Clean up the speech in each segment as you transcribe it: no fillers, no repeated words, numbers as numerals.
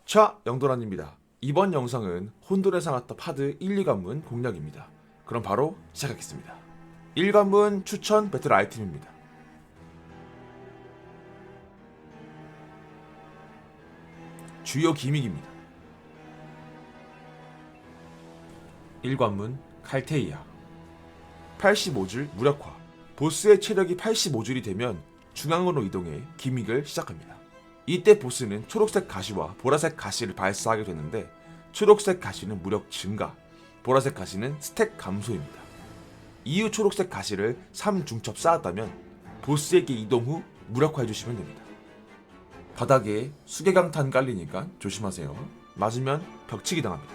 차 영도란입니다. 이번 영상은 혼돈의 상하타 파드 1, 2관문 공략입니다. 그럼 바로 시작하겠습니다. 1관문 추천 배틀 아이템입니다. 주요 기믹입니다. 1관문 칼테이아 85줄 무력화. 보스의 체력이 85줄이 되면 중앙으로 이동해 기믹을 시작합니다. 이때 보스는 초록색 가시와 보라색 가시를 발사하게 되는데 초록색 가시는 무력 증가, 보라색 가시는 스택 감소입니다. 이후 초록색 가시를 3중첩 쌓았다면 보스에게 이동 후 무력화해주시면 됩니다. 바닥에 수계강탄 깔리니까 조심하세요. 맞으면 벽치기 당합니다.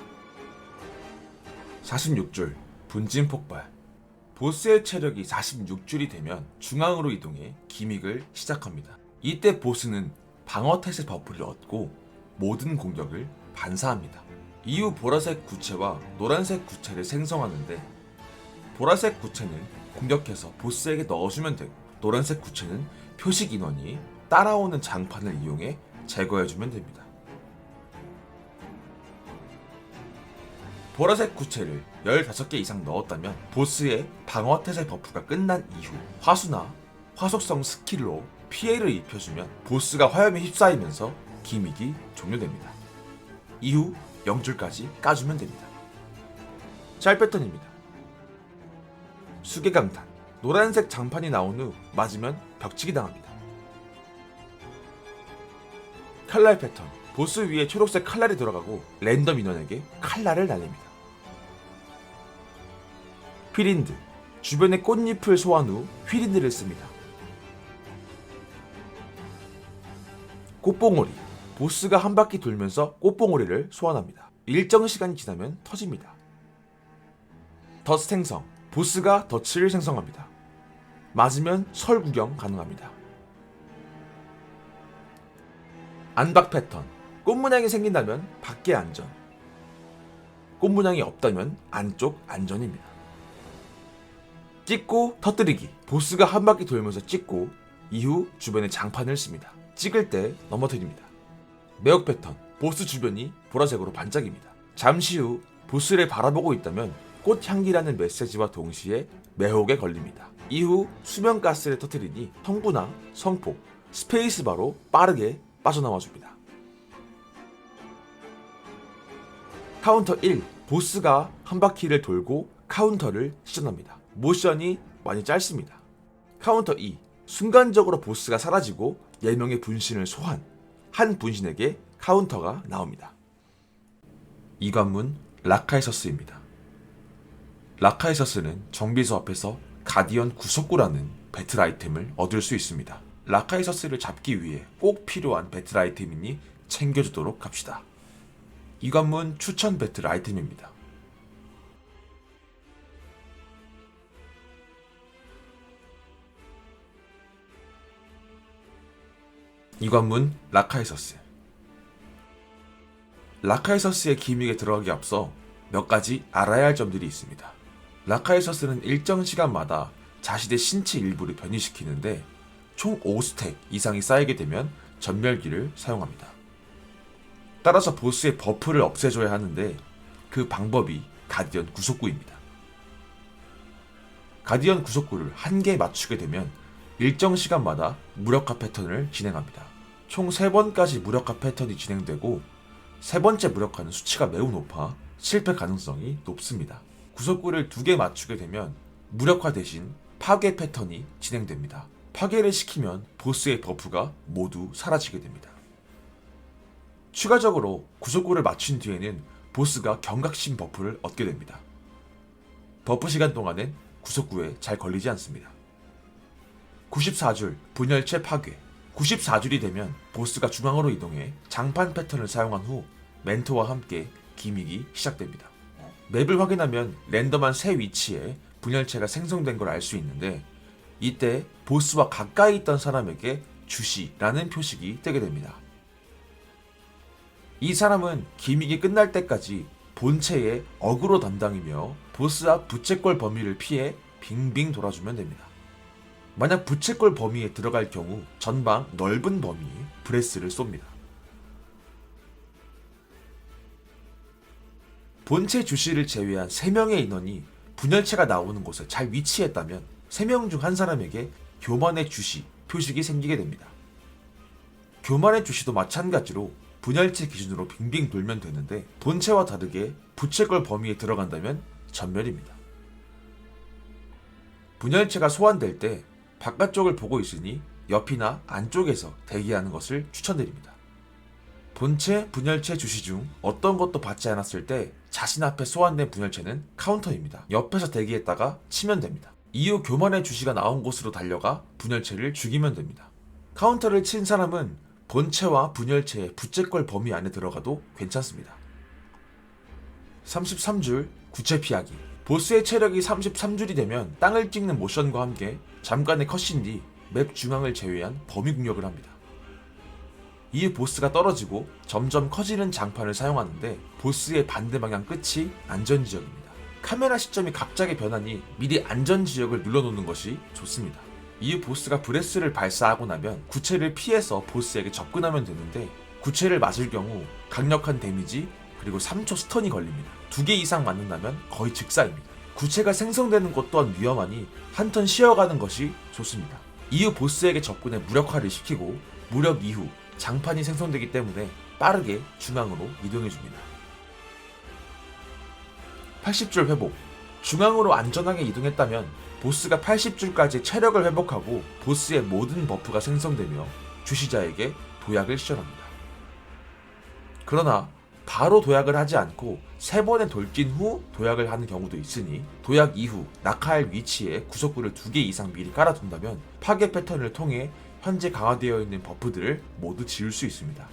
46줄 분진 폭발. 보스의 체력이 46줄이 되면 중앙으로 이동해 기믹을 시작합니다. 이때 보스는 방어 태세 버프를 얻고 모든 공격을 반사합니다. 이후 보라색 구체와 노란색 구체를 생성하는데 보라색 구체는 공격해서 보스에게 넣어주면 되고 노란색 구체는 표식 인원이 따라오는 장판을 이용해 제거해주면 됩니다. 보라색 구체를 15개 이상 넣었다면 보스의 방어 태세 버프가 끝난 이후 화수나 화속성 스킬로 피해를 입혀주면 보스가 화염에 휩싸이면서 기믹이 종료됩니다. 이후 0줄까지 까주면 됩니다. 짤 패턴입니다. 수계강탄. 노란색 장판이 나온 후 맞으면 벽치기 당합니다. 칼날 패턴. 보스 위에 초록색 칼날이 들어가고 랜덤 인원에게 칼날을 날립니다. 휘린드. 주변의 꽃잎을 소환 후 휘린드를 씁니다. 꽃봉오리. 보스가 한 바퀴 돌면서 꽃봉오리를 소환합니다. 일정 시간이 지나면 터집니다. 덫 생성. 보스가 덫을 생성합니다. 맞으면 설 구경 가능합니다. 안박 패턴. 꽃문양이 생긴다면 밖에 안전, 꽃문양이 없다면 안쪽 안전입니다. 찍고 터뜨리기. 보스가 한 바퀴 돌면서 찍고 이후 주변에 장판을 씁니다. 찍을 때 넘어뜨립니다. 매혹 패턴. 보스 주변이 보라색으로 반짝입니다. 잠시 후 보스를 바라보고 있다면 꽃향기라는 메시지와 동시에 매혹에 걸립니다. 이후 수면가스를 터뜨리니 성부나 성폭, 스페이스바로 빠르게 빠져나와줍니다. 카운터 1. 보스가 한 바퀴를 돌고 카운터를 시전합니다. 모션이 많이 짧습니다. 카운터 2. 순간적으로 보스가 사라지고 4명의 분신을 소환. 한 분신에게 카운터가 나옵니다. 이관문 라카이서스입니다. 라카이서스는 정비소 앞에서 가디언 구속구라는 배틀 아이템을 얻을 수 있습니다. 라카이서스를 잡기 위해 꼭 필요한 배틀 아이템이니 챙겨주도록 합시다. 이관문 추천 배틀 아이템입니다. 이관문 라카이서스. 라카이서스의 기믹에 들어가기 앞서 몇 가지 알아야 할 점들이 있습니다. 라카이서스는 일정 시간마다 자신의 신체 일부를 변이시키는데 총 5스택 이상이 쌓이게 되면 전멸기를 사용합니다. 따라서 보스의 버프를 없애줘야 하는데 그 방법이 가디언 구속구입니다. 가디언 구속구를 한 개 맞추게 되면 일정 시간마다 무력화 패턴을 진행합니다. 총 3번까지 무력화 패턴이 진행되고 3번째 무력화는 수치가 매우 높아 실패 가능성이 높습니다. 구속구를 2개 맞추게 되면 무력화 대신 파괴 패턴이 진행됩니다. 파괴를 시키면 보스의 버프가 모두 사라지게 됩니다. 추가적으로 구속구를 맞춘 뒤에는 보스가 경각심 버프를 얻게 됩니다. 버프 시간 동안엔 구속구에 잘 걸리지 않습니다. 94줄 분열체 파괴. 94줄이 되면 보스가 중앙으로 이동해 장판 패턴을 사용한 후 멘토와 함께 기믹이 시작됩니다. 맵을 확인하면 랜덤한 새 위치에 분열체가 생성된 걸 알 수 있는데 이때 보스와 가까이 있던 사람에게 주시라는 표식이 뜨게 됩니다. 이 사람은 기믹이 끝날 때까지 본체의 어그로 담당이며 보스 앞 부채꼴 범위를 피해 빙빙 돌아주면 됩니다. 만약 부채꼴 범위에 들어갈 경우 전방 넓은 범위에 브레스를 쏩니다. 본체 주시를 제외한 3명의 인원이 분열체가 나오는 곳에 잘 위치했다면 3명 중 한 사람에게 교만의 주시 표식이 생기게 됩니다. 교만의 주시도 마찬가지로 분열체 기준으로 빙빙 돌면 되는데 본체와 다르게 부채꼴 범위에 들어간다면 전멸입니다. 분열체가 소환될 때 바깥쪽을 보고 있으니 옆이나 안쪽에서 대기하는 것을 추천드립니다. 본체, 분열체 주시 중 어떤 것도 받지 않았을 때 자신 앞에 소환된 분열체는 카운터입니다. 옆에서 대기했다가 치면 됩니다. 이후 교만의 주시가 나온 곳으로 달려가 분열체를 죽이면 됩니다. 카운터를 친 사람은 본체와 분열체의 부채꼴 범위 안에 들어가도 괜찮습니다. 33줄 구체 피하기. 보스의 체력이 33줄이 되면 땅을 찍는 모션과 함께 잠깐의 컷신 뒤 맵 중앙을 제외한 범위 공격을 합니다. 이후 보스가 떨어지고 점점 커지는 장판을 사용하는데 보스의 반대 방향 끝이 안전지역입니다. 카메라 시점이 갑자기 변하니 미리 안전지역을 눌러놓는 것이 좋습니다. 이후 보스가 브레스를 발사하고 나면 구체를 피해서 보스에게 접근하면 되는데 구체를 맞을 경우 강력한 데미지 그리고 3초 스턴이 걸립니다. 2개 이상 맞는다면 거의 즉사입니다. 구체가 생성되는 것 또한 위험하니 한 턴 쉬어가는 것이 좋습니다. 이후 보스에게 접근해 무력화를 시키고 무력 이후 장판이 생성되기 때문에 빠르게 중앙으로 이동해줍니다. 80줄 회복. 중앙으로 안전하게 이동했다면 보스가 80줄까지 체력을 회복하고 보스의 모든 버프가 생성되며 주시자에게 도약을 시전합니다. 그러나 바로 도약을 하지 않고 3번의 돌진 후 도약을 하는 경우도 있으니 도약 이후 낙하할 위치에 구석구를 2개 이상 미리 깔아둔다면 파괴 패턴을 통해 현재 강화되어 있는 버프들을 모두 지울 수 있습니다.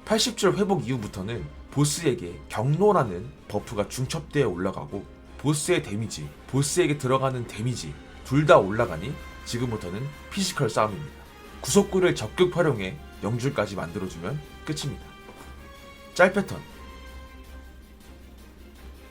80줄 회복 이후부터는 보스에게 경로라는 버프가 중첩되어 올라가고 보스의 데미지, 보스에게 들어가는 데미지 둘 다 올라가니 지금부터는 피지컬 싸움입니다. 구석구를 적극 활용해 0줄까지 만들어주면 끝입니다. 짤 패턴.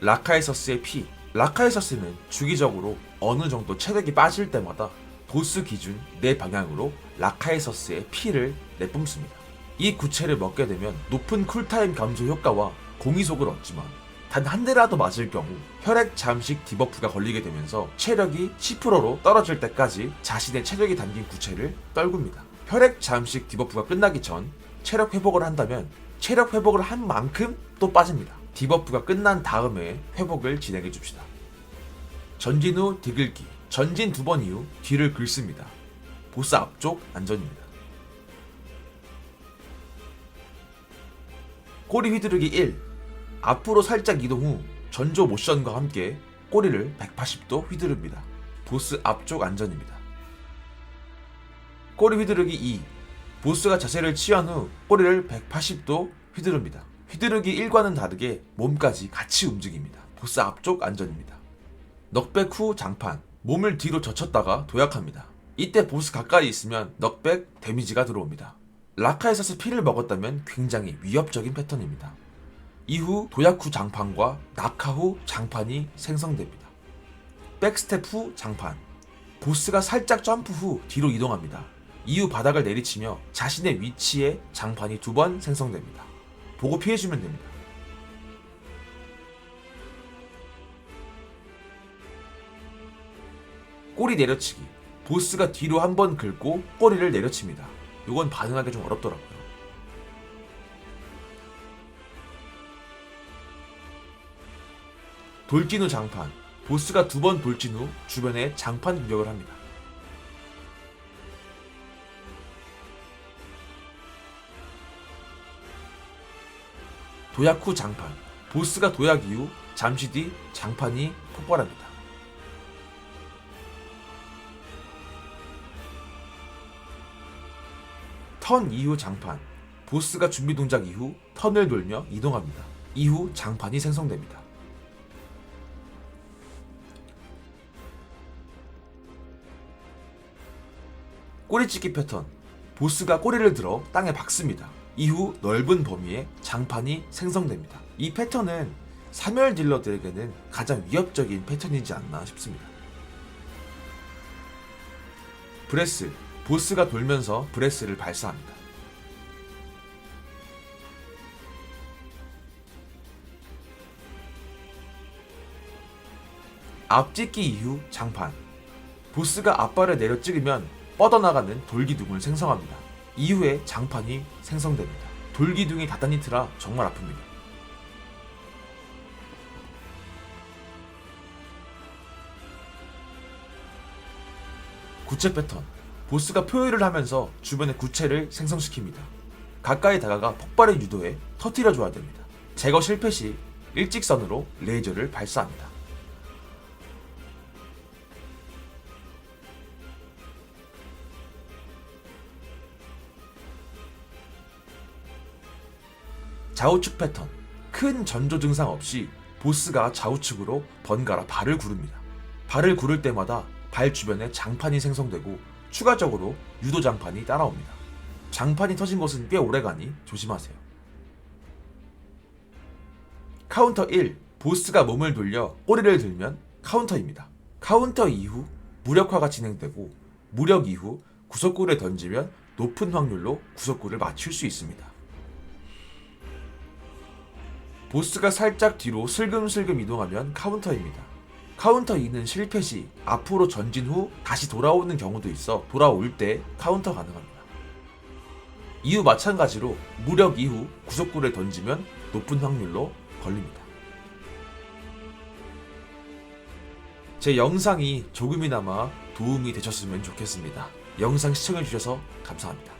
라카에서스의 피. 라카에서스는 주기적으로 어느 정도 체력이 빠질 때마다 보스 기준 4방향으로 라카에서스의 피를 내뿜습니다. 이 구체를 먹게 되면 높은 쿨타임 감소 효과와 공이속을 얻지만 단 한 대라도 맞을 경우 혈액 잠식 디버프가 걸리게 되면서 체력이 10%로 떨어질 때까지 자신의 체력이 담긴 구체를 떨굽니다. 혈액 잠식 디버프가 끝나기 전 체력 회복을 한다면 체력 회복을 한 만큼 또 빠집니다. 디버프가 끝난 다음에 회복을 진행해 줍시다. 전진 후 뒤긁기. 전진 2번 이후 뒤를 긁습니다. 보스 앞쪽 안전입니다. 꼬리 휘두르기 1. 앞으로 살짝 이동 후 전조 모션과 함께 꼬리를 180도 휘두릅니다. 보스 앞쪽 안전입니다. 꼬리 휘두르기 2. 보스가 자세를 취한 후 꼬리를 180도 휘두릅니다. 휘두르기 1과는 다르게 몸까지 같이 움직입니다. 보스 앞쪽 안전입니다. 넉백 후 장판. 몸을 뒤로 젖혔다가 도약합니다. 이때 보스 가까이 있으면 넉백 데미지가 들어옵니다. 라카에서스 피를 먹었다면 굉장히 위협적인 패턴입니다. 이후 도약 후 장판과 낙하 후 장판이 생성됩니다. 백스텝 후 장판. 보스가 살짝 점프 후 뒤로 이동합니다. 이후 바닥을 내리치며 자신의 위치에 장판이 2번 생성됩니다. 보고 피해주면 됩니다. 꼬리 내려치기. 보스가 뒤로 한번 긁고 꼬리를 내려칩니다. 이건 반응하기 좀 어렵더라고요. 돌진 후 장판. 보스가 2번 돌진 후 주변에 장판 공격을 합니다. 도약 후 장판. 보스가 도약 이후 잠시 뒤 장판이 폭발합니다. 턴 이후 장판. 보스가 준비 동작 이후 턴을 돌며 이동합니다. 이후 장판이 생성됩니다. 꼬리찢기 패턴. 보스가 꼬리를 들어 땅에 박습니다. 이후 넓은 범위에 장판이 생성됩니다. 이 패턴은 사멸 딜러들에게는 가장 위협적인 패턴이지 않나 싶습니다. 브레스. 보스가 돌면서 브레스를 발사합니다. 앞찍기 이후 장판. 보스가 앞발을 내려 찍으면 뻗어나가는 돌기둥을 생성합니다. 이후에 장판이 생성됩니다. 돌기둥이 다단히 트라 정말 아픕니다. 구체 패턴. 보스가 표효를 하면서 주변에 구체를 생성시킵니다. 가까이 다가가 폭발을 유도해 터뜨려줘야 됩니다. 제거 실패 시 일직선으로 레이저를 발사합니다. 좌우측 패턴. 큰 전조 증상 없이 보스가 좌우측으로 번갈아 발을 구릅니다. 발을 구를 때마다 발 주변에 장판이 생성되고 추가적으로 유도 장판이 따라옵니다. 장판이 터진 곳은 꽤 오래가니 조심하세요. 카운터 1. 보스가 몸을 돌려 꼬리를 들면 카운터입니다. 카운터 이후 무력화가 진행되고 무력 이후 구석구를 던지면 높은 확률로 구석구를 맞출 수 있습니다. 보스가 살짝 뒤로 슬금슬금 이동하면 카운터입니다. 카운터 2는 실패 시 앞으로 전진 후 다시 돌아오는 경우도 있어 돌아올 때 카운터 가능합니다. 이후 마찬가지로 무력 이후 구석구를 던지면 높은 확률로 걸립니다. 제 영상이 조금이나마 도움이 되셨으면 좋겠습니다. 영상 시청해주셔서 감사합니다.